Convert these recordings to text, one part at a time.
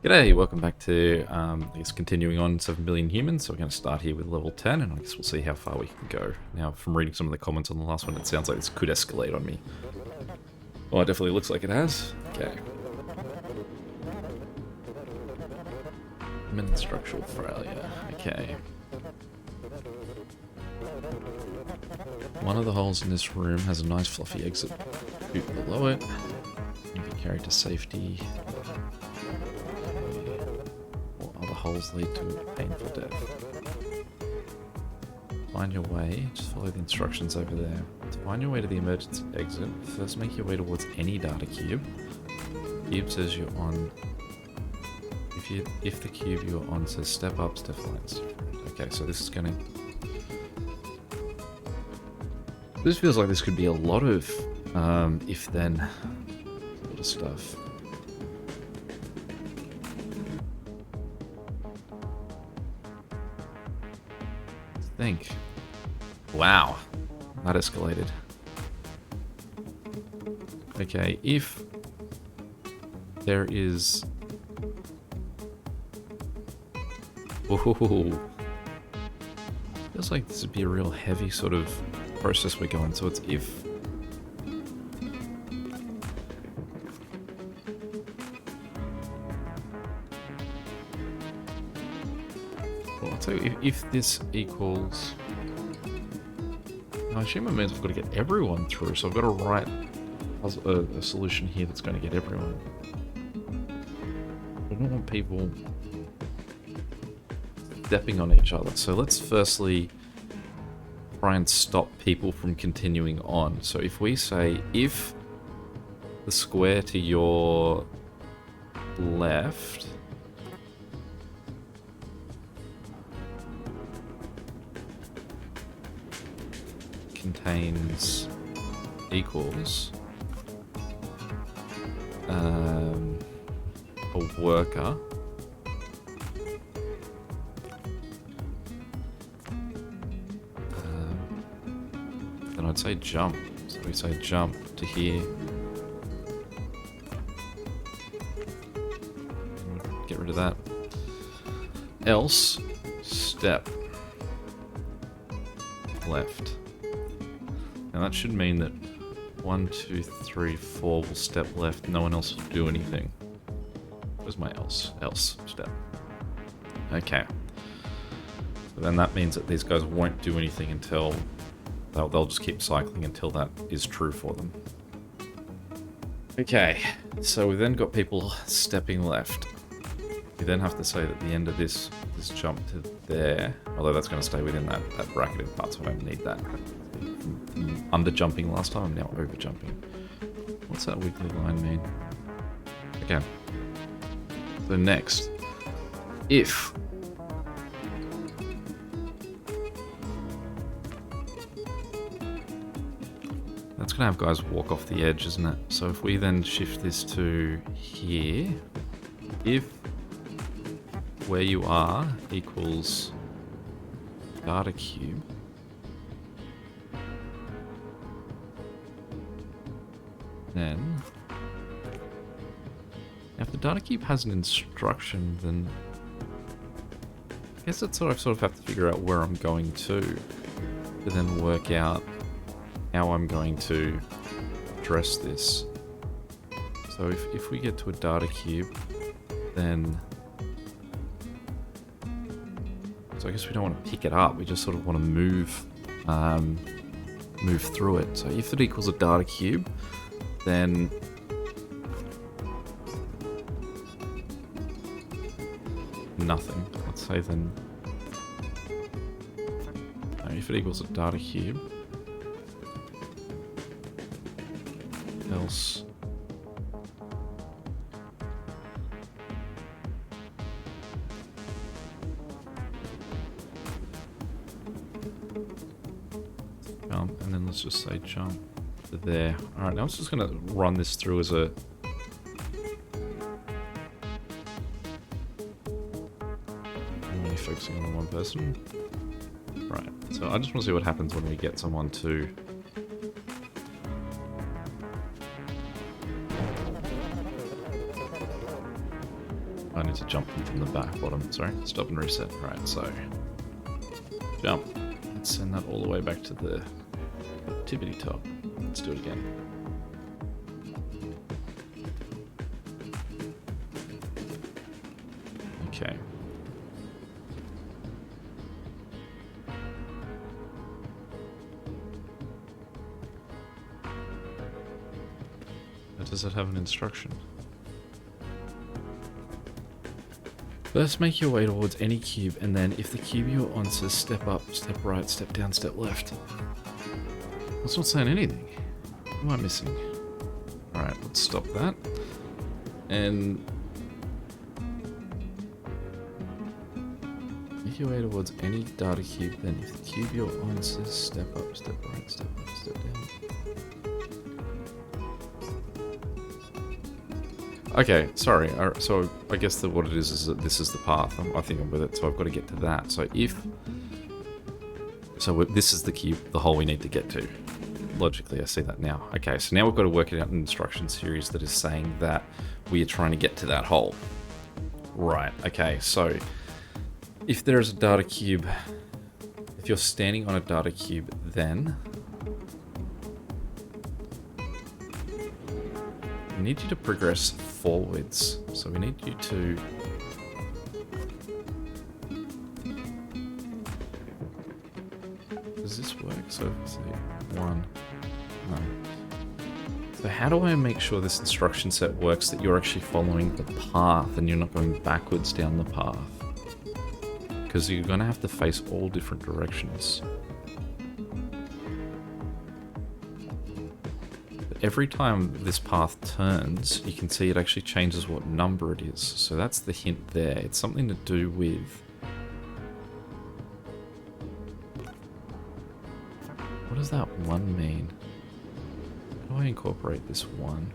G'day, welcome back to, I guess, continuing on 7 billion humans. So we're going to start here with level 10, and I guess we'll see how far we can go. Now, from reading some of the comments on the last one, it sounds like this could escalate on me. Oh, it definitely looks like it has. Okay. Imminent structural failure. Okay. One of the holes in this room has a nice fluffy exit chute below it. You can carry to safety. Other holes lead to painful death. Find your way. Just follow the instructions over there. To find your way to the emergency exit, first make your way towards any data cube. Cube says you're on. If the cube you're on says step up, step lines. Okay, so this is gonna. This feels like this could be a lot of if-then sort of stuff. Think. Wow, that escalated. Okay, if there is... Whoa. Feels like this would be a real heavy sort of process we're going. So it's if... Well, I'll tell you, if this equals... I assume it means I've got to get everyone through, so I've got to write a solution here that's going to get everyone. I don't want people stepping on each other. So let's firstly try and stop people from continuing on. So if we say, if the square to your left contains equals a worker, then I'd say jump. So we say jump to here. Get rid of that. Else, step left. Now that should mean that 1, 2, 3, 4 will step left. No one else will do anything. Where's my else? Else step. Okay. So then that means that these guys won't do anything until they'll just keep cycling until that is true for them. Okay. So we then got people stepping left. We then have to say that the end of this jump to there, although that's going to stay within that bracketed part, so I don't need that. Under jumping last time, I'm now over jumping. What's that wiggly line mean? Okay. So next, if that's gonna have guys walk off the edge, isn't it? So if we then shift this to here, if where you are equals data cube, then if the data cube has an instruction, then I guess that's what I sort of have to figure out where I'm going to then work out how I'm going to address this. So if we get to a data cube, then so I guess we don't want to pick it up, we just sort of want to move through it. So if it equals a data cube, then nothing. Let's say then no, if it equals a data cube, else jump, and then let's just say jump to there. Alright, now I'm just going to run this through as a I'm only focusing on one person. Right, so I just want to see what happens when we get someone to I need to jump them from the back bottom. Sorry, stop and reset. Right, so jump. Let's send that all the way back to the tippity top. Let's do it again. Okay. Does it have an instruction? First make your way towards any cube, and then if the cube you're on says step up, step right, step down, step left. That's not saying anything. What am I missing? Alright, let's stop that. And make your way towards any data cube, then if the cube you're on says step up, step right, step left, step down. Okay, sorry. So I guess that what it is that this is the path. I think I'm with it, so I've got to get to that. So this is the cube, the hole we need to get to. Logically, I see that now. Okay, so now we've got to work it out in an instruction series that is saying that we are trying to get to that hole. Right, okay, so if there is a data cube, if you're standing on a data cube, then we need you to progress forwards. So we need you to does this work? So say 1, no. So how do I make sure this instruction set works that you're actually following the path and you're not going backwards down the path? Because you're going to have to face all different directions. Every time this path turns, you can see it actually changes what number it is. So that's the hint there. It's something to do with... What does that 1 mean? How do I incorporate this 1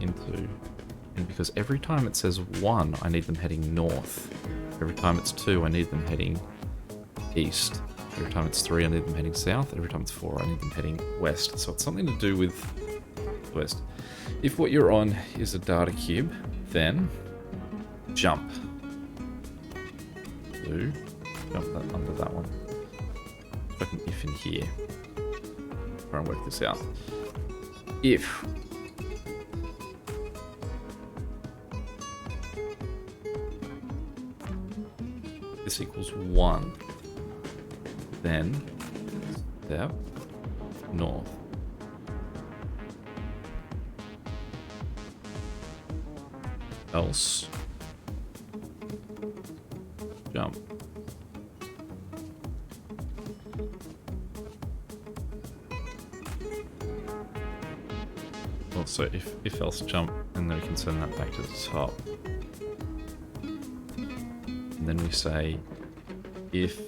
into... And because every time it says 1, I need them heading north. Every time it's 2, I need them heading east. Every time it's 3, I need them heading south. Every time it's 4, I need them heading west. So it's something to do with... west. If what you're on is a data cube, then jump. Blue. Jump that under that one. Put an if in here. Try and work this out. If this equals 1, then step north. Else jump. Also, if else jump, and then we can send that back to the top. And then we say if,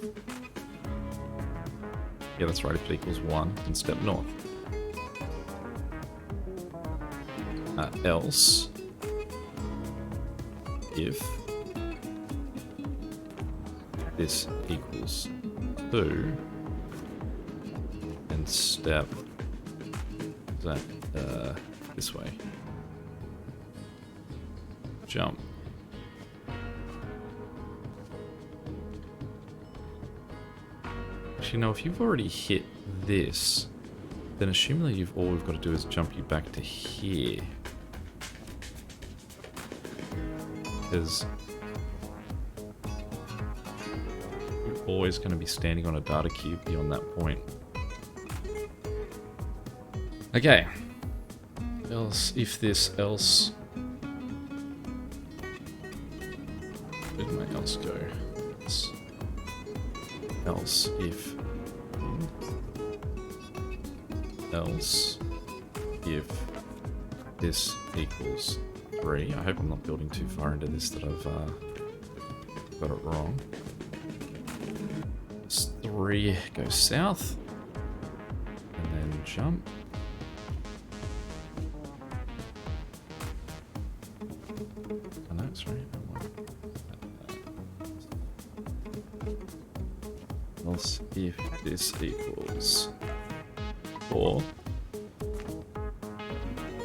yeah, that's right, if it equals 1, then step north. Else if this equals 2, then step that this way. Jump. Actually, no, if you've already hit this, then assumingly all we've got to do is jump you back to here. Because you're always going to be standing on a data cube beyond that point. Okay. Else, if this, else... Where did my else go? Else, if... Else, if this equals 3. I hope I'm not building too far into this that I've got it wrong. 3 goes south. And then jump. Oh no, sorry. Else if this equals 4,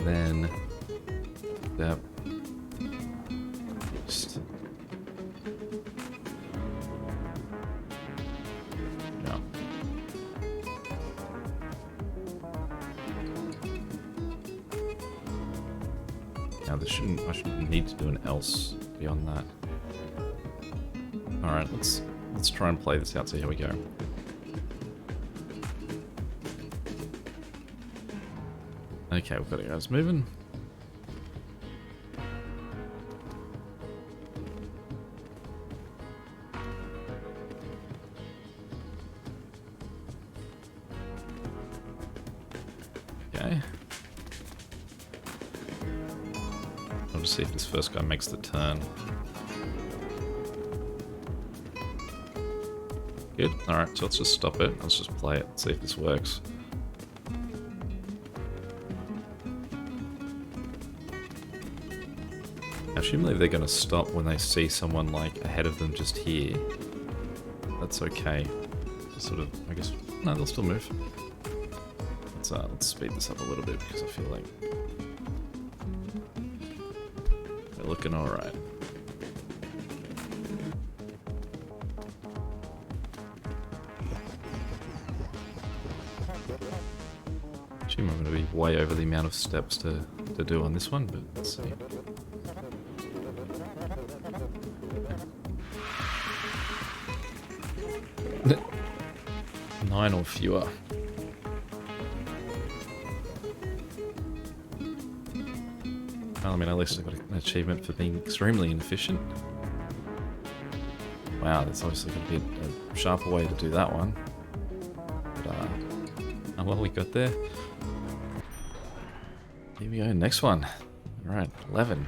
then step east. I shouldn't need to do an else beyond that. Alright, let's try and play this out, see how we go. Okay, we've got it guys moving. Okay. I'll just see if this first guy makes the turn. Good. Alright, so let's just stop it. Let's just play it, see if this works. Assumably they're going to stop when they see someone like ahead of them just here. That's okay. Just sort of, I guess, no, they'll still move. Let's speed this up a little bit because I feel like they're looking alright. Assume I'm going to be way over the amount of steps to do on this one, but let's see. Nine or fewer. Well, I mean, at least I got an achievement for being extremely inefficient. Wow, there's obviously going to be a sharper way to do that one. But, oh well, we got there. Here we go, next one. Alright, 11.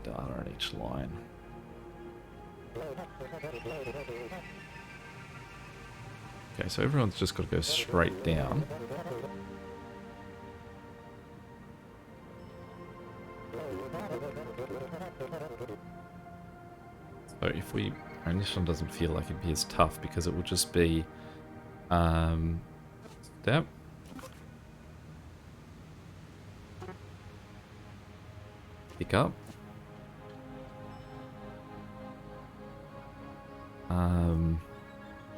Data on each line. Okay, so everyone's just got to go straight down. So if we, and this one doesn't feel like it'd be as tough because it would just be step, pick up,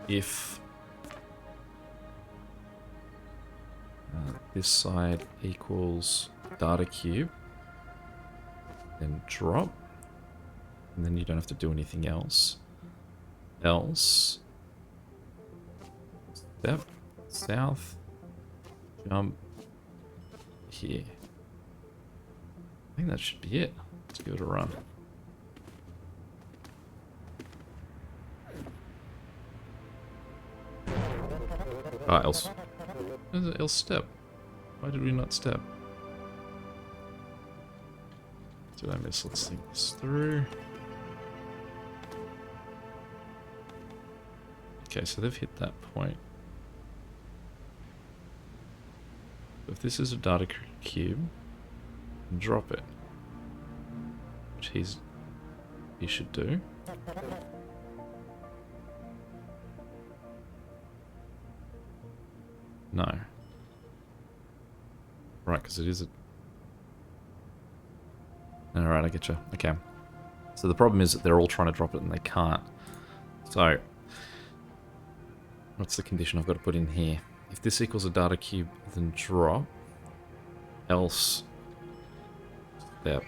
if this side equals data cube, then drop, and then you don't have to do anything else. Else, step, south, jump, here. I think that should be it. Let's give it a run. Ah, else. Else step. Why did we not step? Did I miss? Let's think this through. Okay, so they've hit that point. If this is a data cube, drop it. Which he should do. No. Right, because it is a... Alright, I get you. Okay. So the problem is that they're all trying to drop it and they can't. So, what's the condition I've got to put in here? If this equals a data cube, then drop. Else, step.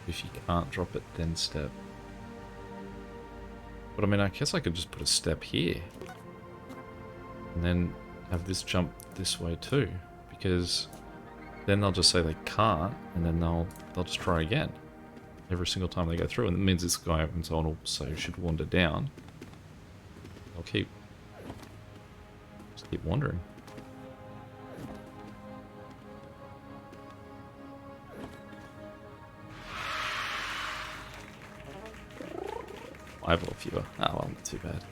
If you can't drop it, then step. But I mean, I guess I could just put a step here. And then have this jump this way too. Because then they'll just say they can't, and then they'll just try again. Every single time they go through. And it means this guy and so on also should wander down. I'll just keep wandering. Five or fewer. Ah, well, not too bad.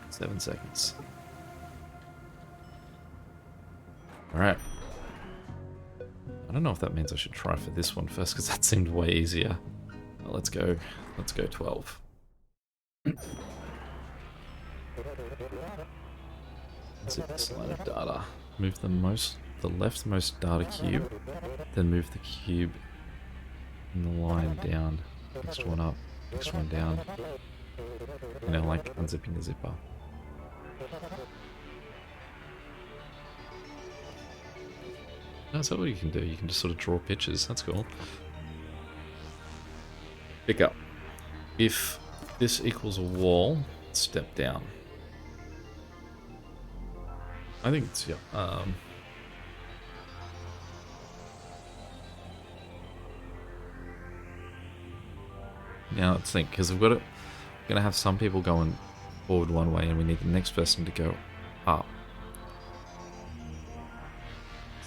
7 seconds. Alright. I don't know if that means I should try for this one first, because that seemed way easier. Well, let's go 12. Let's hit this line of data. Move the most the leftmost data cube, then move the cube in the line down, next one up, next one down. You know, like unzipping the zipper. That's what you can do. You can just sort of draw pictures. That's cool. Pick up. If this equals a wall, step down. I think it's, yeah. Now let's think, because we're going to have some people going forward one way, and we need the next person to go up.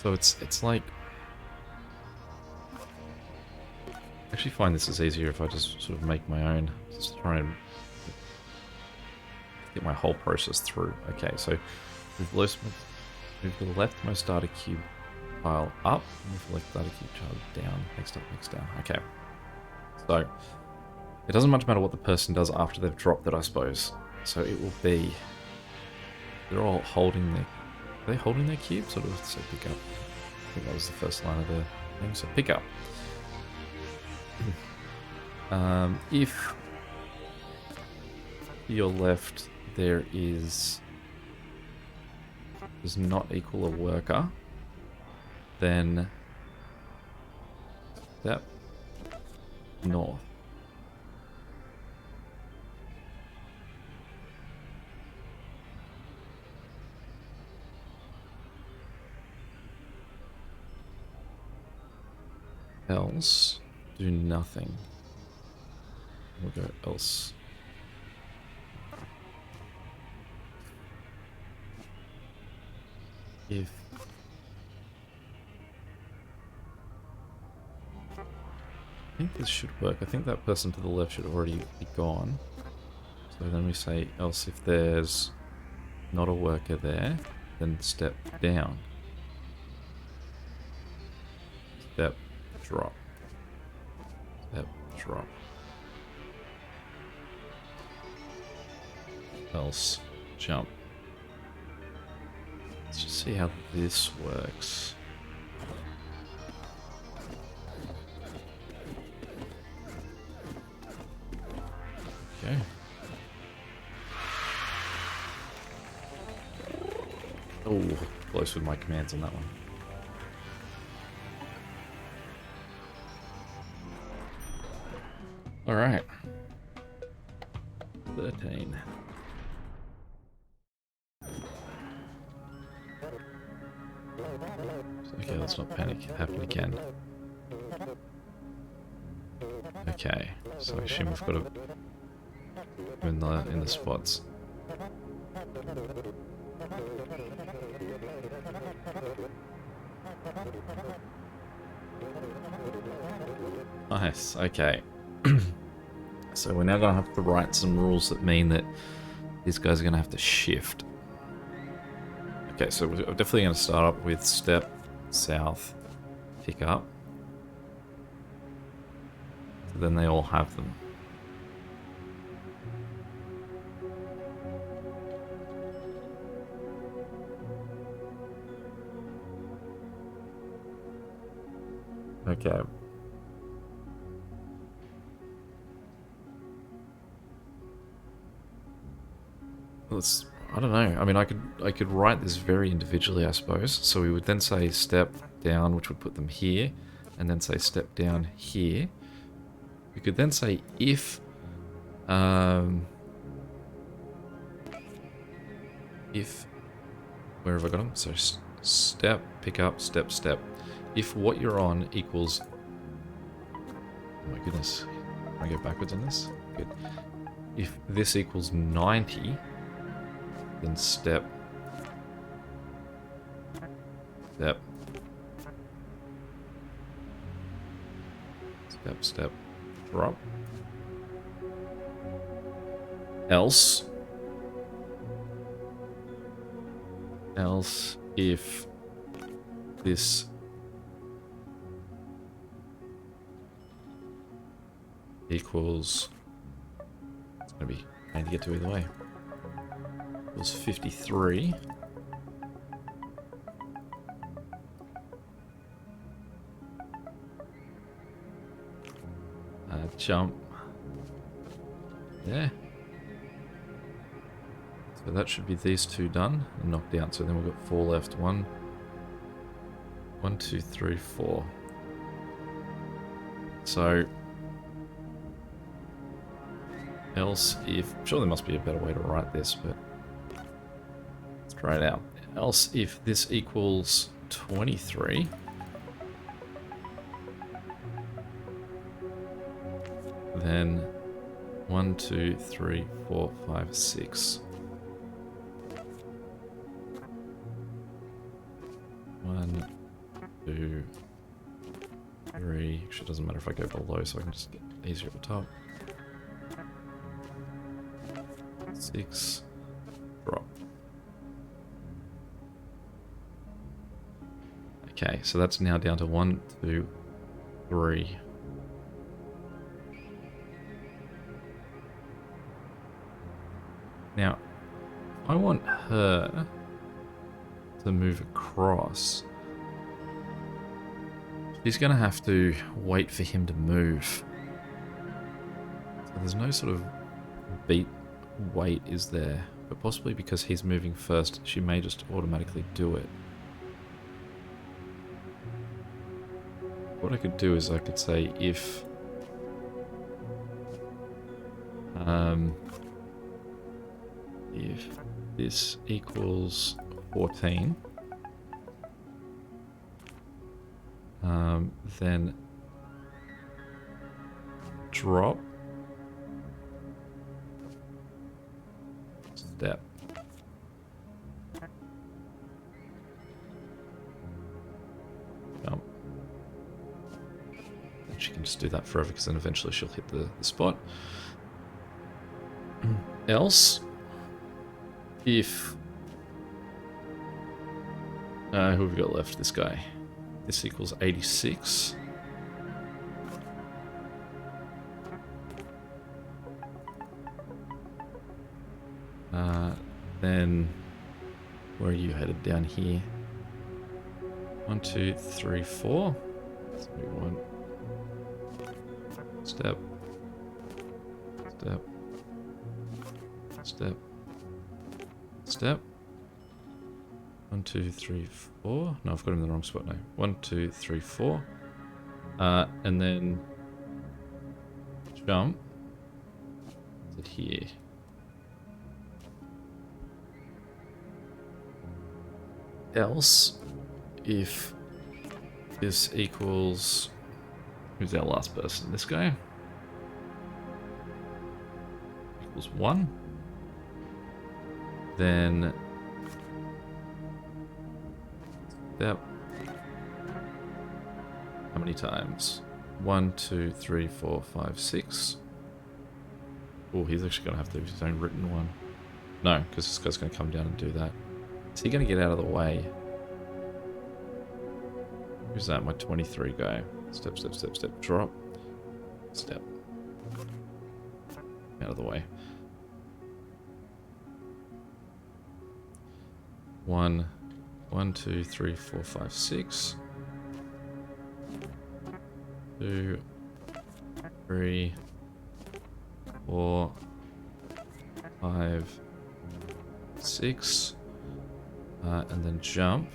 So it's like, I actually find this is easier if I just sort of make my own, just try and get my whole process through. Okay, so we've move the leftmost data cube tile up, move the left data cube tile down, next up, next down. Okay, so it doesn't much matter what the person does after they've dropped it, I suppose. So it will be, they're all holding their, are they holding their cube? Sort of, so pick up. I think that was the first line of the thing, so pick up. If to your left there does not equal a worker, then step north. Else, do nothing. We'll go else. If I think this should work. I think that person to the left should already be gone. So then we say else if there's not a worker there, then step down. Step drop. Step drop. Else jump. Let's just see how this works. Okay. Oh, close with my commands on that one. All right. 13. Okay, let's not panic. It happened again. Okay, so I assume we've got to in the spots. Nice. Okay. So we're now going to have to write some rules that mean that these guys are going to have to shift. Okay, so we're definitely going to start up with step south, pick up. So then they all have them. Okay. I don't know. I mean, I could write this very individually, I suppose. So we would then say step down, which would put them here, and then say step down here. We could then say if where have I got them? So step, pick up, step, step. If what you're on equals, oh my goodness, can I go backwards on this? Good. If this equals 90. Then step, step, step, step, drop. Else if this equals, it's going to be trying to get to either way. Was 53. jump there. So that should be these two done and knocked out. So then we've got 4 left. 1, 2, 3, 4. So else if, I'm sure there must be a better way to write this, but let's try it out. Else if this equals 23, then 1, 2, 3, 4, 5, 6. 1, 2, 3. Actually, it doesn't matter if I go below, so I can just get easier at the top. 6. Drop. Okay, so that's now down to 1, 2, 3. Now, I want her to move across. She's going to have to wait for him to move. So there's no sort of beat wait, is there? But possibly because he's moving first, she may just automatically do it. What I could do is I could say if this equals 14, then drop step. Jump. And she can just do that forever because then eventually she'll hit the spot. Else, if who have we got left? This guy. This equals 86. Then where are you headed? Down here. 1, 2, 3, 4. So 1. Step. Step. Step. Step. 1, 2, 3, 4. No, I've got him in the wrong spot now. 1, 2, 3, 4. And then jump. Is it here? Else, if this equals, who's our last person? This guy equals 1. Then step. How many times? 1, 2, 3, 4, 5, 6. Oh, he's actually going to have to do his own written one. No, because this guy's going to come down and do that. Is he going to get out of the way? Who's that? My 23 guy. Step, step, step, step. Drop. Step. Out of the way. 1, 2, 3, 4, 5, 6. 2, 3, 4, 5, 6. And then jump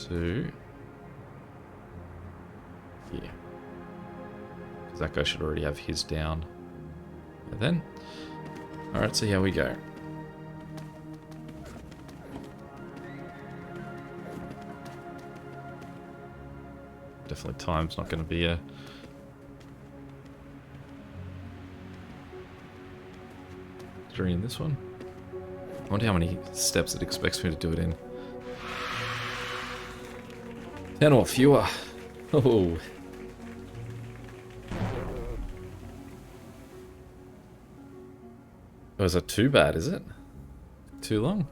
to here. Because that guy should already have his down. And then, alright, so here we go. Definitely time's not going to be a victory in this one. I wonder how many steps it expects me to do it in. 10 or fewer. Oh. Oh, is that too bad, is it? Too long?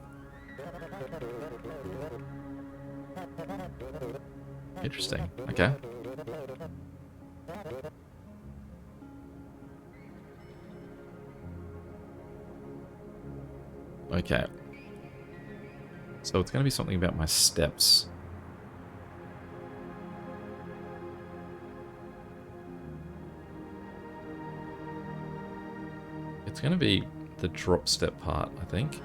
Interesting. Okay. Okay. So it's going to be something about my steps. It's going to be the drop step part, I think.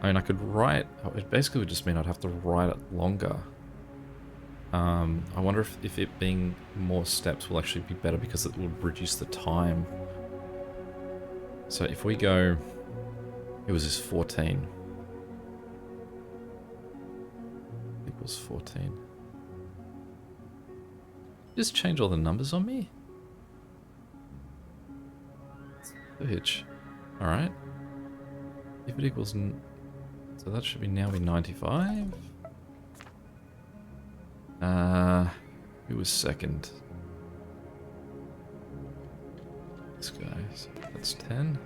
I mean, I could write... It basically would just mean I'd have to write it longer. I wonder if it being more steps will actually be better because it will reduce the time. So if we go... It was just 14. Equals 14. Just change all the numbers on me? Bitch. Alright. If it equals... So that should be now be 95. Who was second? This guy. So that's 10.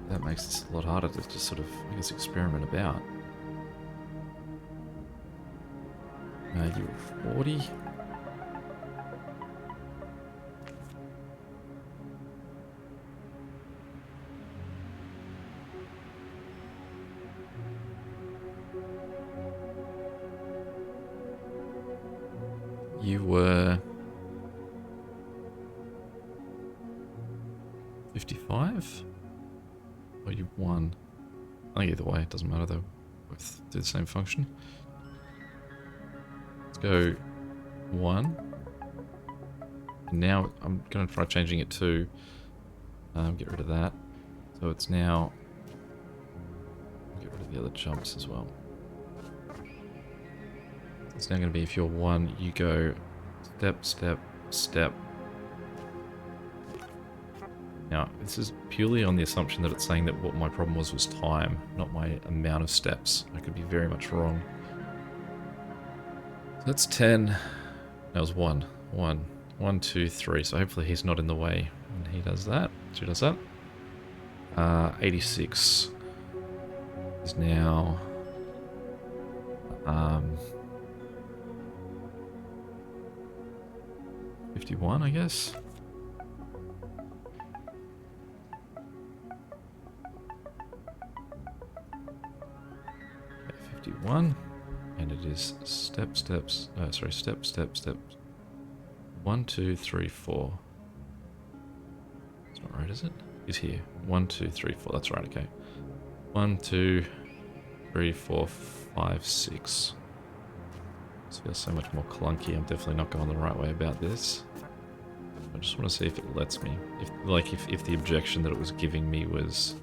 That makes it a lot harder to just sort of, I guess, experiment about. You were 40. You were 55? Or you won? I think either way, it doesn't matter, though. Both do the same function. Let's go 1. And now I'm going to try changing it to... get rid of that. So it's now... Get rid of the other jumps as well. It's now going to be if you're 1, you go step, step, step. Now, this is purely on the assumption that it's saying that what my problem was time, not my amount of steps. I could be very much wrong. So that's 10. That was 1. 1. 1, 2, 3. So hopefully he's not in the way when he does that. She does that. 86 is now... 51, I guess. Okay, 51, and it is step, steps. Sorry, step, step, step. 1, 2, 3, 4. It's not right, is it? It's here. 1, 2, 3, 4. That's right. Okay. 1, 2, 3, 4, 5, 6. This feels so much more clunky. I'm definitely not going the right way about this. I just want to see if it lets me. If the objection that it was giving me was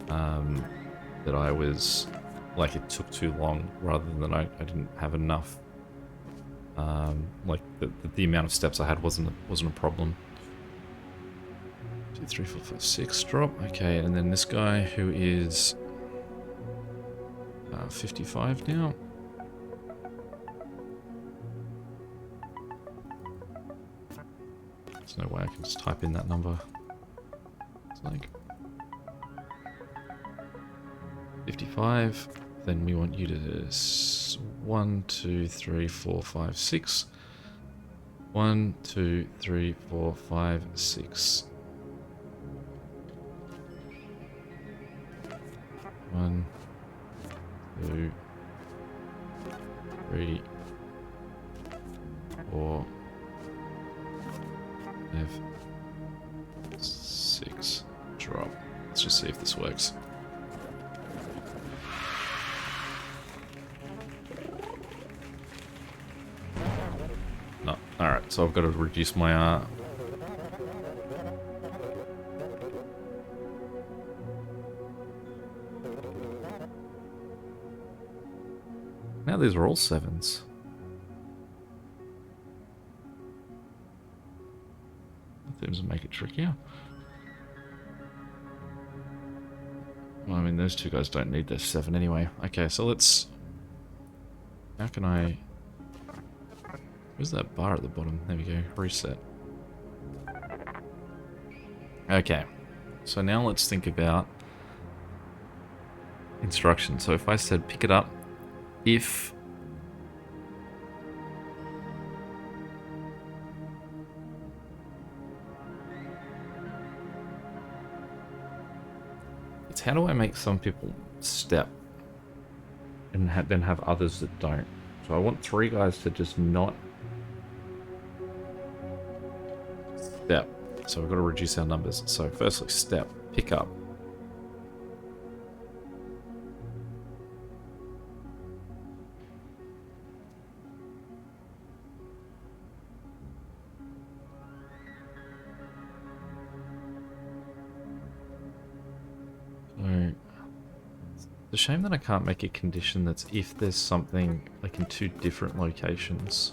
that I was like it took too long rather than I didn't have enough. Like the amount of steps I had wasn't a problem. 2, 3, 4, 5, 6 drop. Okay, and then this guy who is 55 now. There's no way I can just type in that number. It's like 55. Then we want you to 1, 2, 3, 4, 5, 6. 1, 2, 3, 4, 5, 6. 1, 2, 3, 4, 5, 6. Drop. Let's just see if this works. No. Alright, so I've got to reduce my Now these are all 7s. Seems to make it trickier. Well, I mean, those two guys don't need their 7 anyway. Okay, so let's... How can I... Where's that bar at the bottom? There we go. Reset. Okay. So now let's think about instructions. So if I said pick it up, if... It's how do I make some people step and then have others that don't? So I want 3 guys to just not step. So we've got to reduce our numbers. So firstly, step, pick up. So it's a shame that I can't make a condition that's if there's something like in 2 different locations.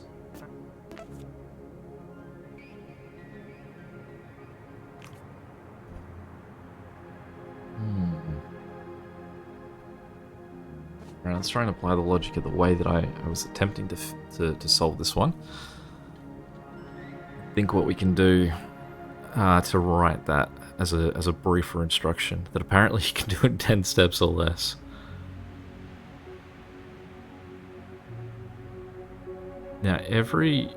Right, let's try and apply the logic of the way that I was attempting to solve this one. I think what we can do to write that as a briefer instruction that apparently you can do in 10 steps or less. Now every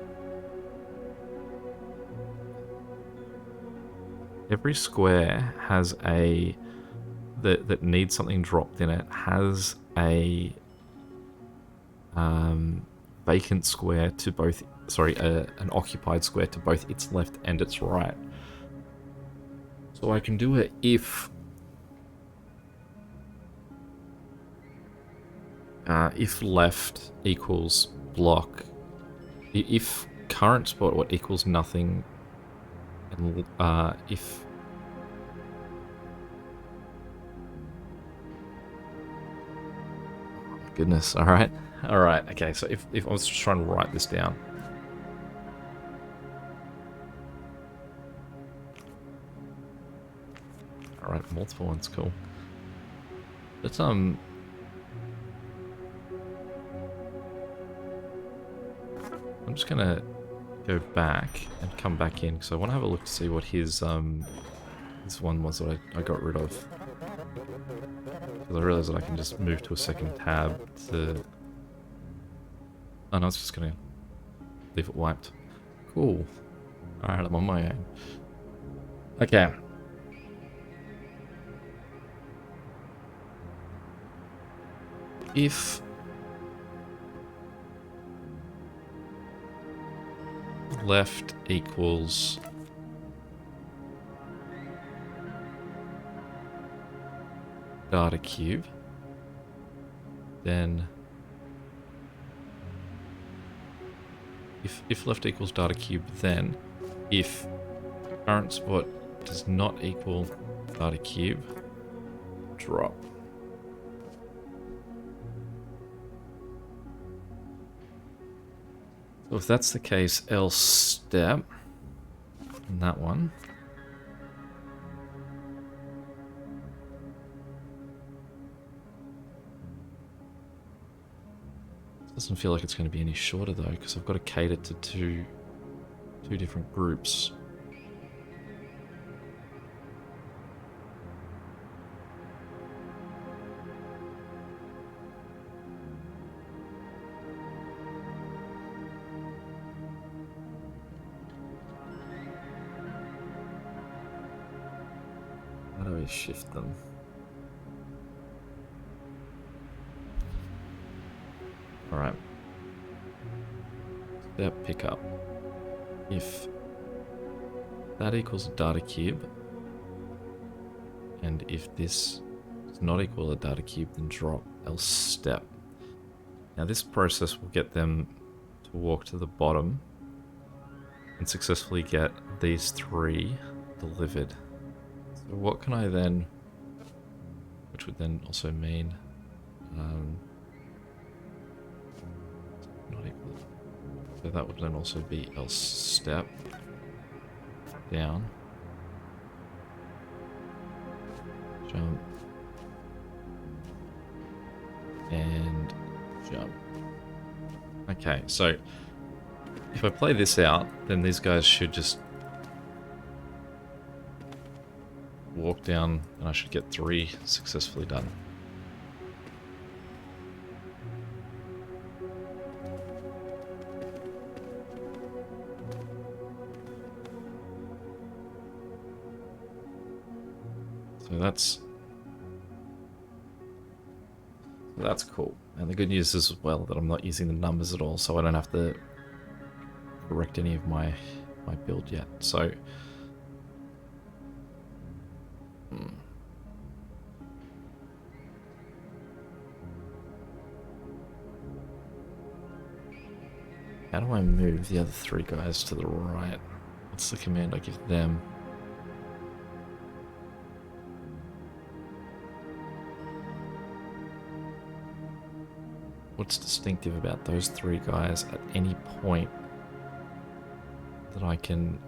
square has a that needs something dropped in it has a vacant square to both, sorry, an occupied square to both its left and its right. So I can do it if left equals block, if current spot what equals nothing, and if goodness, all right, okay. So if I was just trying to write this down, all right, multiple ones, cool. Let's I'm just gonna go back and come back in because I want to have a look to see what his this one was that I got rid of. Because I realized that I can just move to a second tab to... Oh no, it's just gonna leave it wiped. Cool. Alright, I'm on my own. Okay. If left equals data cube, then if left equals data cube, then if current spot does not equal data cube, drop. So if that's the case, else step in that one. Doesn't feel like it's going to be any shorter though, because I've got to cater to two different groups. How do we shift them? Alright. Step pickup. If that equals a data cube, and if this does not equal a data cube, then drop, else step. Now this process will get them to walk to the bottom and successfully get these 3 delivered. So what can I then, which would then also mean not equal. So that would then also be else step down, jump, and jump. Okay, so if I play this out, then these guys should just walk down and I should get 3 successfully done. So That's cool. And the good news is as well that I'm not using the numbers at all, so I don't have to correct any of my build yet. So how do I move the other 3 guys to the right? What's the command I give them? What's distinctive about those 3 guys at any point that I can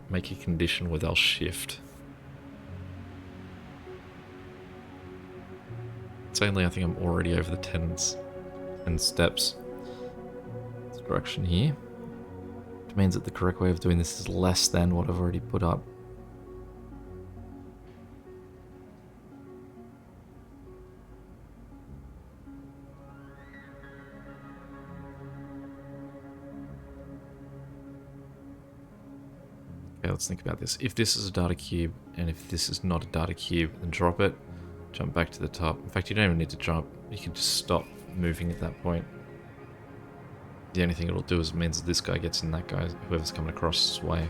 make a condition where they'll shift? It's only, I think I'm already over the 10 steps. Direction here, which means that the correct way of doing this is less than what I've already put up. Okay, let's think about this. If this is a data cube, and if this is not a data cube, then drop it, jump back to the top. In fact, you don't even need to jump. You can just stop moving at that point. The only thing it'll do is means that this guy gets in that guy, whoever's coming across his way.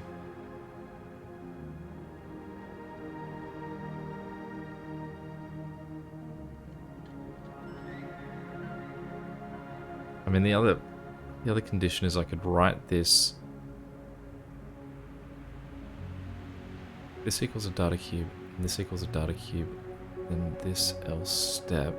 I mean, the other condition is I could write this. This equals a data cube, and this equals a data cube, then this else step.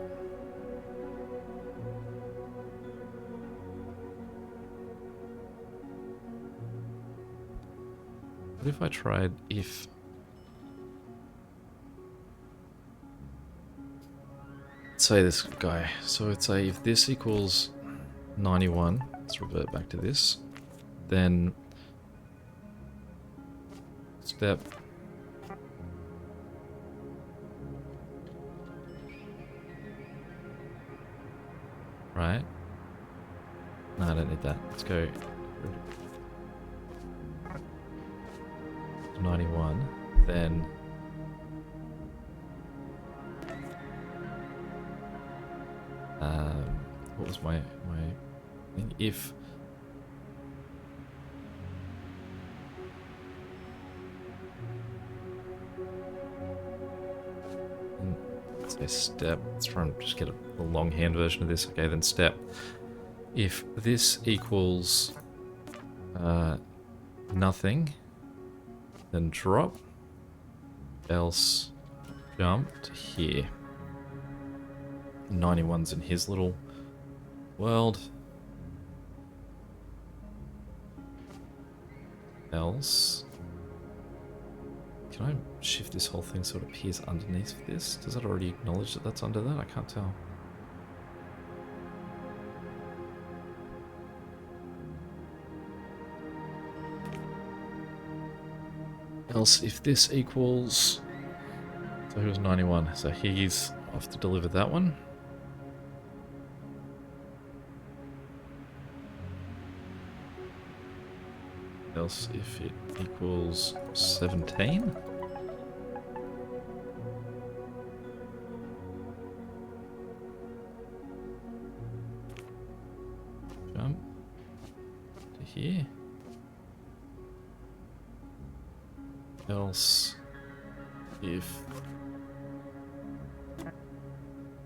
What if I tried if... say this guy. So it's say if this equals 91, let's revert back to this, then step right. No, I don't need that. Let's go 91, then what was my thing? If let's say step, let's try and just get a longhand version of this. Okay, then step. If this equals nothing, then drop, else jump to here. 91's in his little world. Else, can I shift this whole thing so it appears underneath this? Does that already acknowledge that that's under that? I can't tell. Else, if this equals... so he was 91, so he's off to deliver that one. Else, if it equals 17. Jump to here. Else, if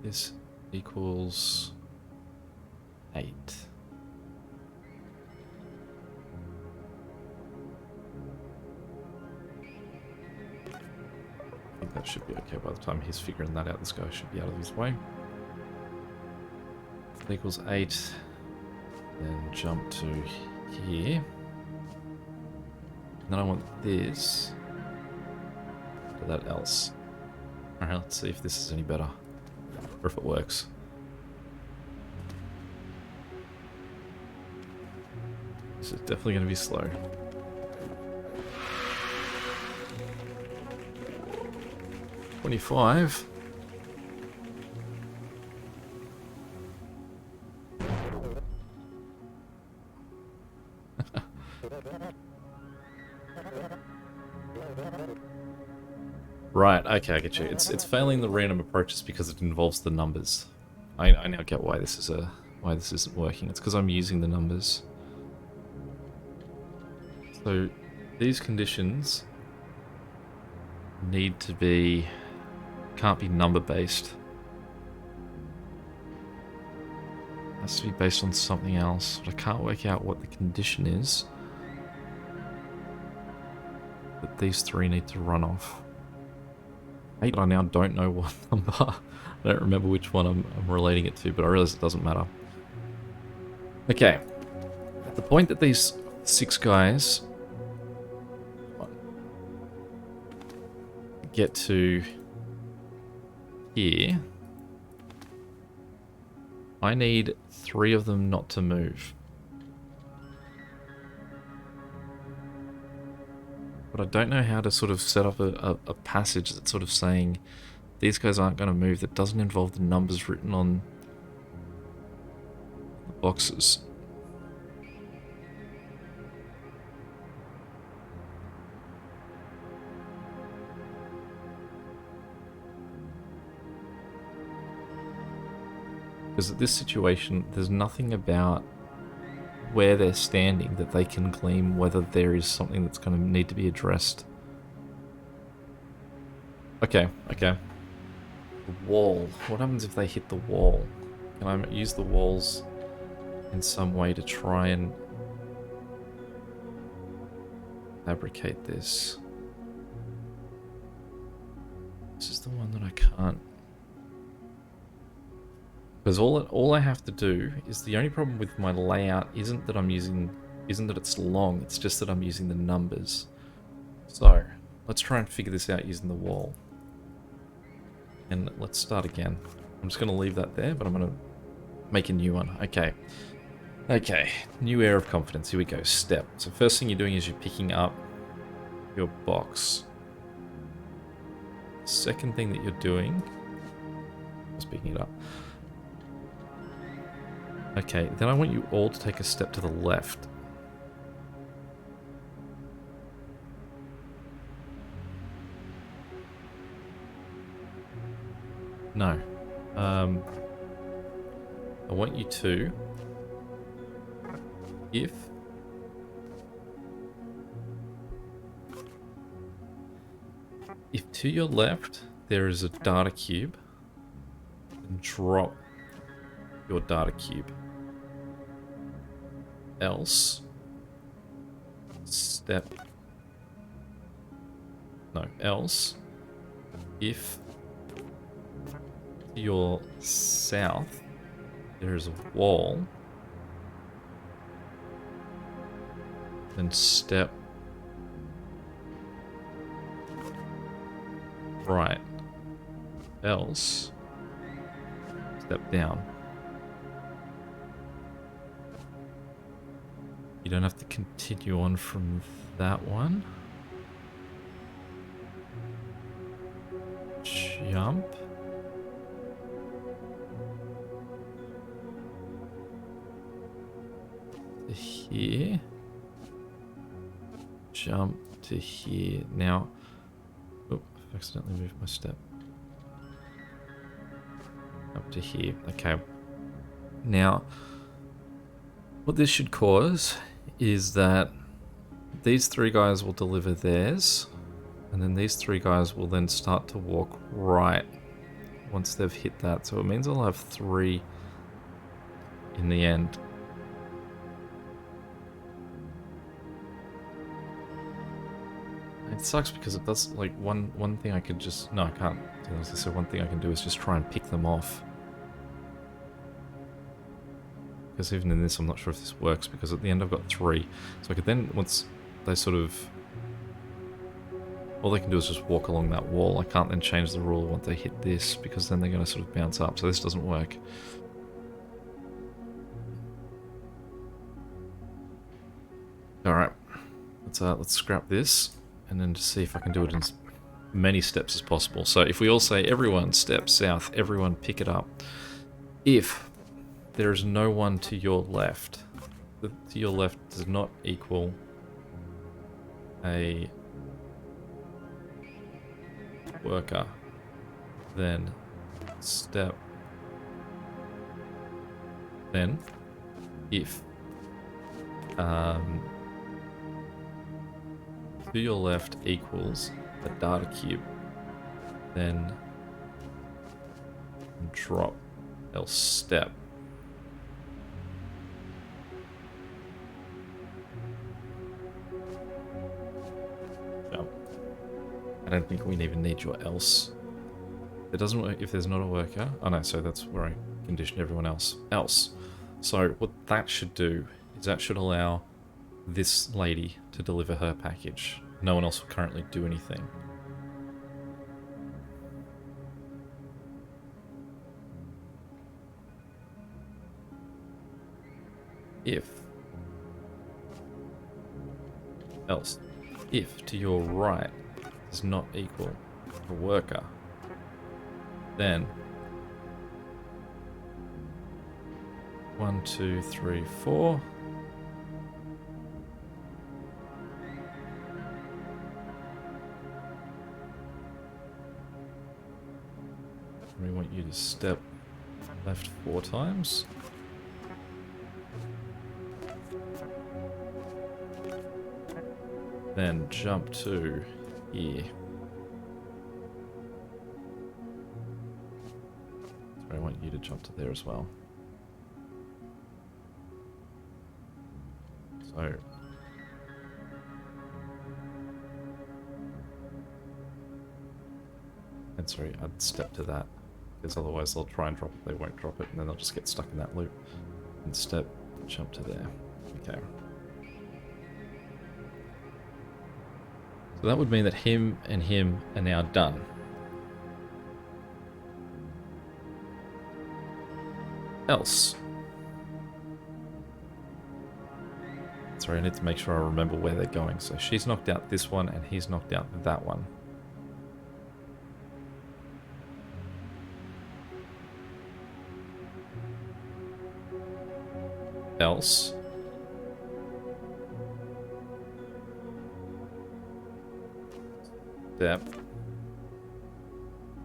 this equals 8. I think that should be okay by the time he's figuring that out. This guy should be out of his way. If it equals 8, then jump to here. And then I want this to that else. Alright, let's see if this is any better. Or if it works. This is definitely going to be slow. $25. Right, okay, I get you. It's failing the random approaches because it involves the numbers. I now get why this isn't working. It's because I'm using the numbers. So these conditions need to be, can't be number based. It has to be based on something else, but I can't work out what the condition is that these three need to run off. I now don't know what number. I don't remember which one I'm relating it to, but I realize it doesn't matter. Okay. At the point that these 6 guys get to here, I need 3 of them not to move. But I don't know how to sort of set up a passage that's sort of saying these guys aren't going to move that doesn't involve the numbers written on the boxes. Because at this situation, there's nothing about where they're standing that they can glean whether there is something that's going to need to be addressed. Okay. The wall. What happens if they hit the wall? Can I use the walls in some way to try and fabricate this? This is the one that I can't. Because all I have to do is, the only problem with my layout isn't that it's long, it's just that I'm using the numbers. So, let's try and figure this out using the wall. And let's start again. I'm just going to leave that there, but I'm going to make a new one. Okay. Okay, new air of confidence. Here we go. Step. So first thing you're doing is you're picking up your box. Second thing that you're doing is picking it up. Okay, then I want you all to take a step to the left. No. I want you to, if to your left there is a data cube, then drop your data cube. Else, else, if to your south there is a wall, then step right. Else, step down. You don't have to continue on from that one. Jump. To here. Jump to here. Now, oh, I've accidentally moved my step. Up to here. Okay. Now, what this should cause is that these 3 guys will deliver theirs, and then these 3 guys will then start to walk right once they've hit that. So it means I'll have 3 in the end. It sucks because it does, like, one thing I could just... No, I can't. So one thing I can do is just try and pick them off. Because even in this, I'm not sure if this works, because at the end I've got 3. So I could then, once they sort of... All they can do is just walk along that wall. I can't then change the rule once they hit this, because then they're going to sort of bounce up. So this doesn't work. Alright. Let's scrap this, and then just see if I can do it in as many steps as possible. So if we all say, everyone step south, everyone pick it up. If there is no one to your left, the to your left does not equal a worker, then step Then, if to your left equals a data cube, then drop, else step. Jump. I don't think we even need your else. It doesn't work if there's not a worker. Oh no, so that's where I condition everyone else. Else. So what that should do is that should allow this lady to deliver her package. No one else will currently do anything. If else, if to your right does not equal a worker, then 1, 2, 3, 4. We want you to step left 4 times. Then jump to here. So I want you to jump to there as well. So and sorry, I'd step to that, because otherwise they'll try and drop it, they won't drop it, and then they'll just get stuck in that loop. And step, jump to there. Okay. So that would mean that him and him are now done. Else. Sorry, I need to make sure I remember where they're going. So she's knocked out this one and he's knocked out that one. Else. Step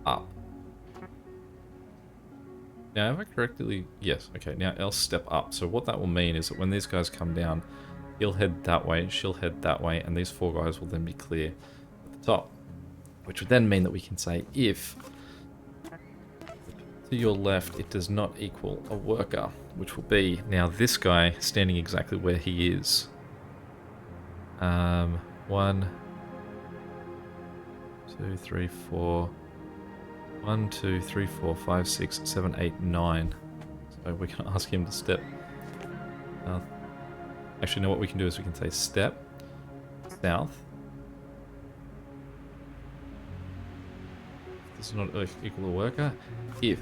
up. Now, have I correctly? Yes, okay. Now, else step up. So what that will mean is that when these guys come down, he'll head that way, she'll head that way, and these 4 guys will then be clear at the top. Which would then mean that we can say if to your left it does not equal a worker, which will be now this guy standing exactly where he is. 1, 2, 3, 4. 1, 2, 3, 4, 5, 6, 7, 8, 9. So we can ask him to step. Actually, no, what we can do is we can say step south. This is not equal a worker. If.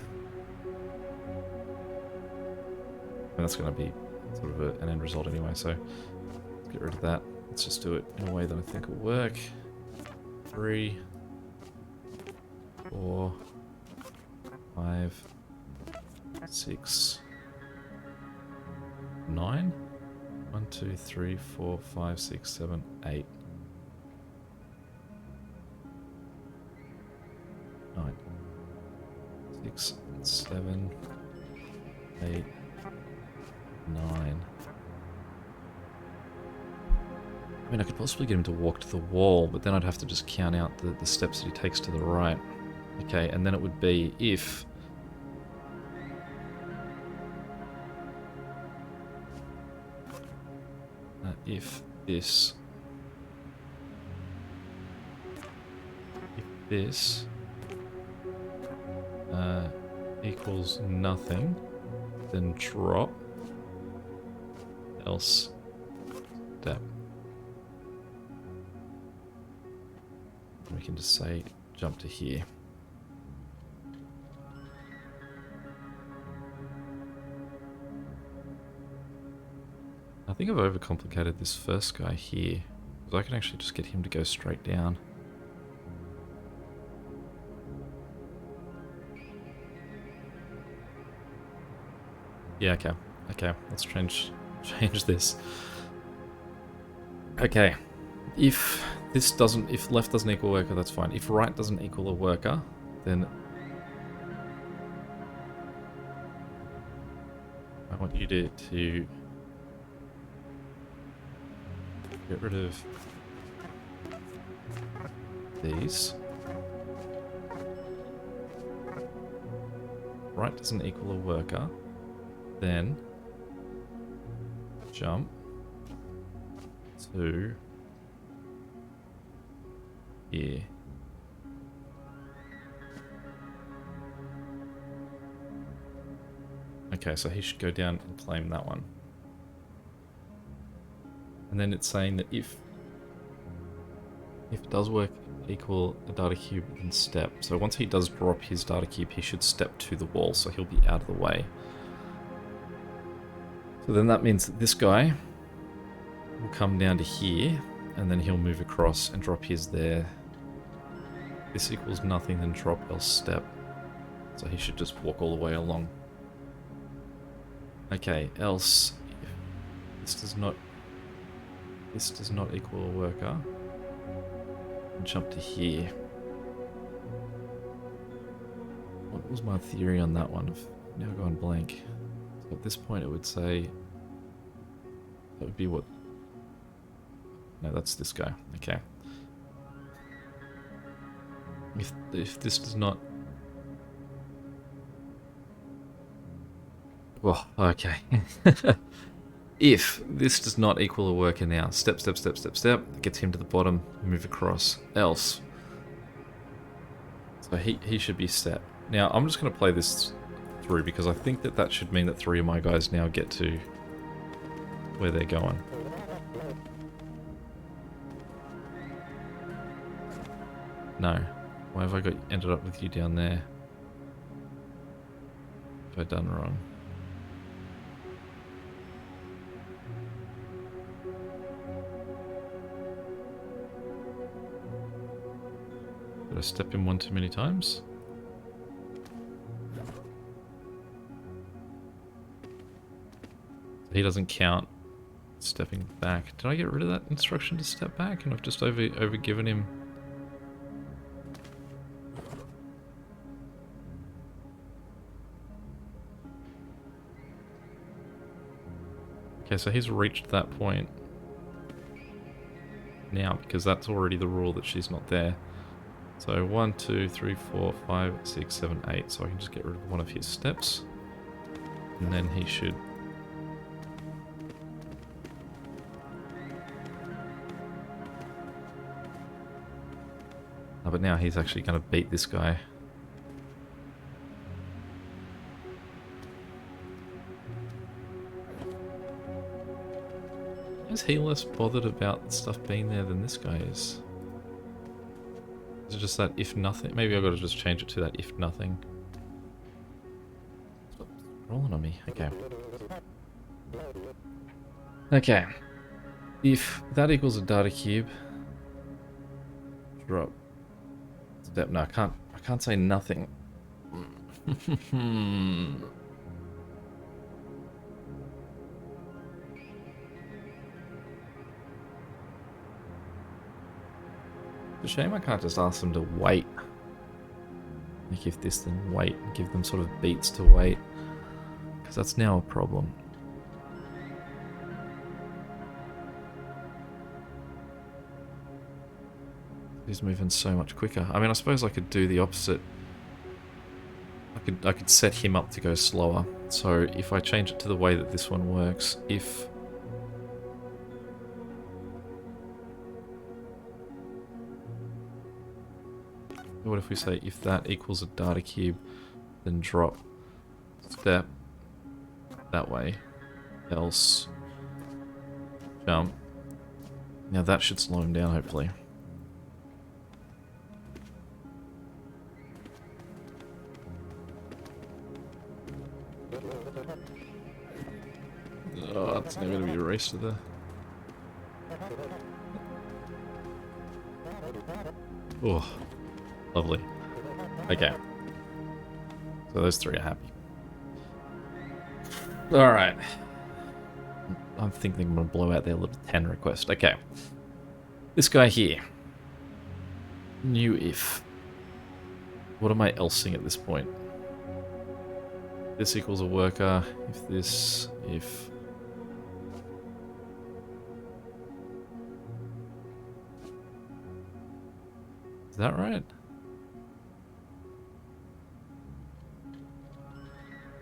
And that's going to be sort of an end result anyway, so let's get rid of that. Let's just do it in a way that I think will work. 3, 4, 5, 6, 9. 1, 2, 3, 4, 5, 6, 7, 8. 9. 6, 7, 8, 9. I mean, I could possibly get him to walk to the wall, but then I'd have to just count out the steps that he takes to the right. Okay, and then it would be if this equals nothing, then drop, else step. We can just say jump to here. I think I've overcomplicated this first guy here, because I can actually just get him to go straight down. Yeah, okay. Okay, let's change this. Okay. If left doesn't equal worker, that's fine. If right doesn't equal a worker, then I want you to get rid of these. Right doesn't equal a worker. Then jump to here. Okay, so he should go down and claim that one. And then it's saying that if it does work, equal a data cube and step. So once he does drop his data cube, he should step to the wall, so he'll be out of the way. So then that means that this guy will come down to here, and then he'll move across and drop his there. This equals nothing, then drop else step. So he should just walk all the way along. Okay, else if this does not equal a worker. Jump to here. What was my theory on that one? I've now gone blank. So at this point it would say that would be what? No, that's this guy. Okay. If this does not. Well, okay. If this does not equal a worker now, step, step, step, step, step, gets him to the bottom, move across, else. So he should be set. Now, I'm just going to play this through because I think that should mean that 3 of my guys now get to where they're going. No. Why have I ended up with you down there? What have I done wrong? Did I step in one too many times? He doesn't count stepping back. Did I get rid of that instruction to step back? And I've just overgiven him. Okay, so he's reached that point now because that's already the rule that she's not there. So 1, 2, 3, 4, 5, 6, 7, 8. So I can just get rid of one of his steps. And then he should... Oh, but now he's actually going to beat this guy. Is he less bothered about the stuff being there than this guy is? Is it just that if nothing? Maybe I've got to just change it to that if nothing. Stop rolling on me. Okay. Okay. If that equals a data cube, drop step. No, I can't say nothing. It's a shame I can't just ask them to wait. Like if this, then wait. Give them sort of beats to wait. Because that's now a problem. He's moving so much quicker. I mean, I suppose I could do the opposite. I could set him up to go slower. So if I change it to the way that this one works, if... What if we say if that equals a data cube, then drop step that way, else jump. Now that should slow him down, hopefully. Oh, it's now going to be erased to the... Oh. Lovely. Okay. So those 3 are happy. Alright. I'm thinking I'm going to blow out their little 10 request. Okay. This guy here. New if. What am I elsing at this point? this equals a worker, if this, if... Is that right?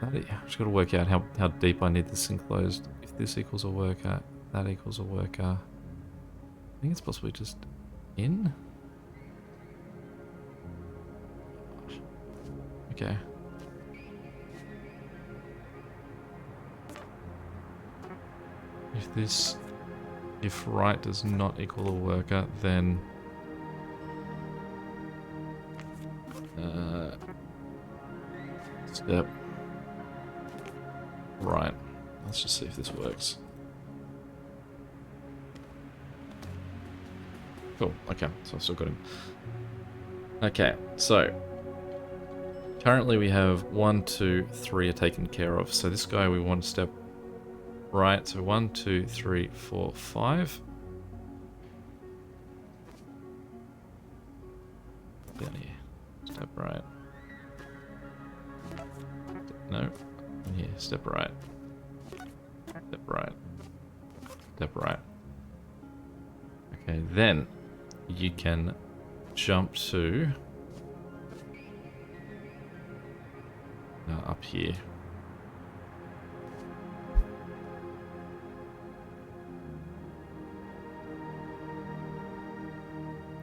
I've just got to work out how deep I need this enclosed. If this equals a worker, that equals a worker. I think it's possibly just in? Okay. If right does not equal a worker, then step right. Let's just see if this works. Cool. Okay, so I've still got him. Okay, so currently we have 1, 2, 3 are taken care of. So this guy we want to step right. So 1, 2, 3, 4, 5. Down here. Step right. No. In here. Step right. Step right. Step right. Okay, then you can jump to up here.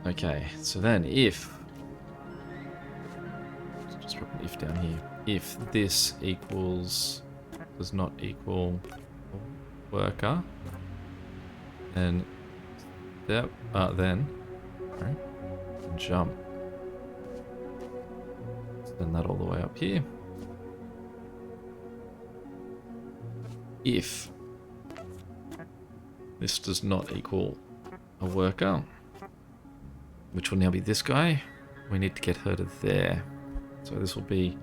Okay, so then if, just drop an if down here, if this equals, does not equal worker, then step, then right, jump, send that all the way up here. If this does not equal a worker, which will now be this guy, we need to get her to there. So this will be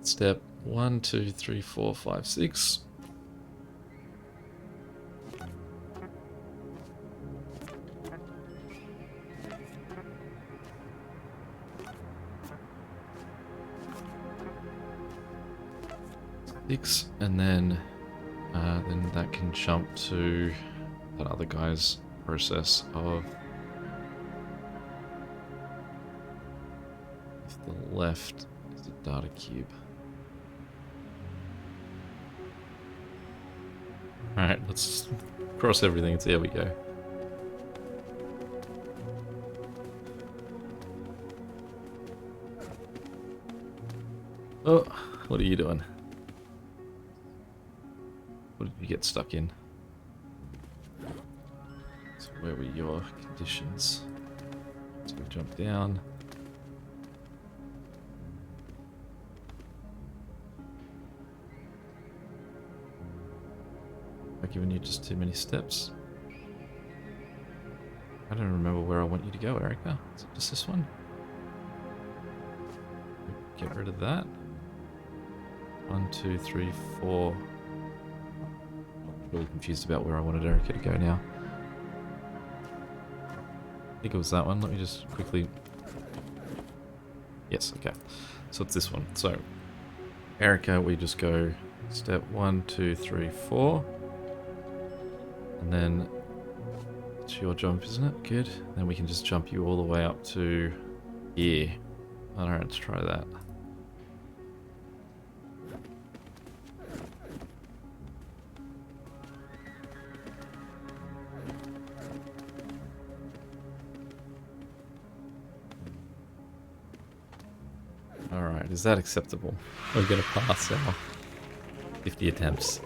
step 1, 2, 3, 4, 5, 6. And then that can jump to that other guy's process of if the left is a data cube. Alright, let's cross everything and see how we go. Oh, what are you doing? What did you get stuck in? So where were your conditions? So we jump down. I've given you just too many steps. I don't remember where I want you to go, Erica. Is it just this one? Get rid of that. 1, 2, 3, 4. I'm really confused about where I wanted Erica to go now. I think it was that one. Let me just quickly... Yes, okay. So it's this one. So, Erica, we just go step 1, 2, 3, 4. And then it's your jump, isn't it? Good. Then we can just jump you all the way up to here. Alright, let's try that. Alright, is that acceptable? We're going to pass our 50 attempts.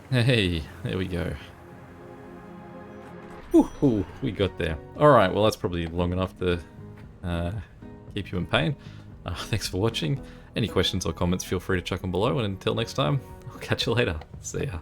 Hey, there we go. Woohoo, we got there. Alright, well that's probably long enough to keep you in pain. Thanks for watching. Any questions or comments, feel free to chuck them below, and until next time, I'll catch you later. See ya.